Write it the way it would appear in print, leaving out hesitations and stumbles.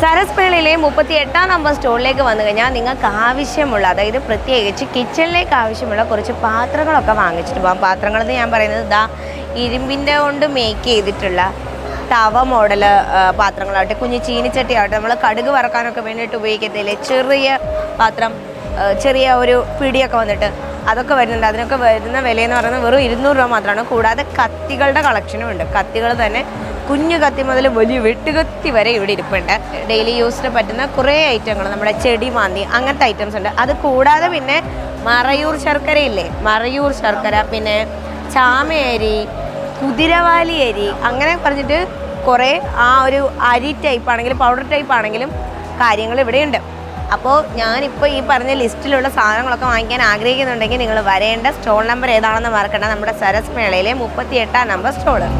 Saras മേളയിലെ 38 number സ്റ്റോളിലേക്ക് വന്നു കഴിഞ്ഞാൽ നിങ്ങൾക്ക് ആവശ്യമുള്ള, അതായത് പ്രത്യേകിച്ച് കിച്ചണിലേക്ക് ആവശ്യമുള്ള കുറച്ച് പാത്രങ്ങളൊക്കെ വാങ്ങിച്ചിട്ട് പോകാം. പാത്രങ്ങളെന്ന് ഞാൻ പറയുന്നത് ഇതാ ഇരുമ്പിൻ്റെ കൊണ്ട് മേക്ക് ചെയ്തിട്ടുള്ള തവ മോഡൽ പാത്രങ്ങളാവട്ടെ, കുഞ്ഞ് ചീനിച്ചട്ടി ആവട്ടെ, നമ്മൾ കടുക് വറക്കാനൊക്കെ വേണ്ടിയിട്ട് ഉപയോഗിക്കത്തില്ലേ ചെറിയ പാത്രം, ചെറിയ ഒരു പിടിയൊക്കെ വന്നിട്ട് അതൊക്കെ വരുന്നുണ്ട്. അതിനൊക്കെ വരുന്ന വിലയെന്ന് പറയുന്നത് വെറും 200 രൂപ മാത്രമാണ്. കൂടാതെ കത്തികളുടെ കളക്ഷനും ഉണ്ട്. കത്തികൾ തന്നെ കുഞ്ഞു കത്തി മുതൽ വലിയ വെട്ടുകത്തി വരെ ഇവിടെ ഇരിപ്പുണ്ട്. ഡെയിലി യൂസിന് പറ്റുന്ന കുറേ ഐറ്റങ്ങൾ, നമ്മുടെ ചെടി മാന്തി അങ്ങനത്തെ ഐറ്റംസ് ഉണ്ട്. അത് കൂടാതെ പിന്നെ മറയൂർ ശർക്കരയില്ലേ, മറയൂർ ശർക്കര, പിന്നെ ചാമയരി, കുതിരവാലി അരി, അങ്ങനെ പറഞ്ഞിട്ട് കുറേ ആ ഒരു അരി ടൈപ്പ് ആണെങ്കിലും പൗഡർ ടൈപ്പ് ആണെങ്കിലും കാര്യങ്ങൾ ഇവിടെയുണ്ട്. അപ്പോൾ ഞാനിപ്പോൾ ഈ പറഞ്ഞ ലിസ്റ്റിലുള്ള സാധനങ്ങളൊക്കെ വാങ്ങിക്കാൻ ആഗ്രഹിക്കുന്നുണ്ടെങ്കിൽ നിങ്ങൾ വരേണ്ട സ്റ്റോൾ നമ്പർ ഏതാണെന്ന് മറക്കണ്ട. നമ്മുടെ സരസ് മേളയിലെ 38 നമ്പർ സ്റ്റോള്.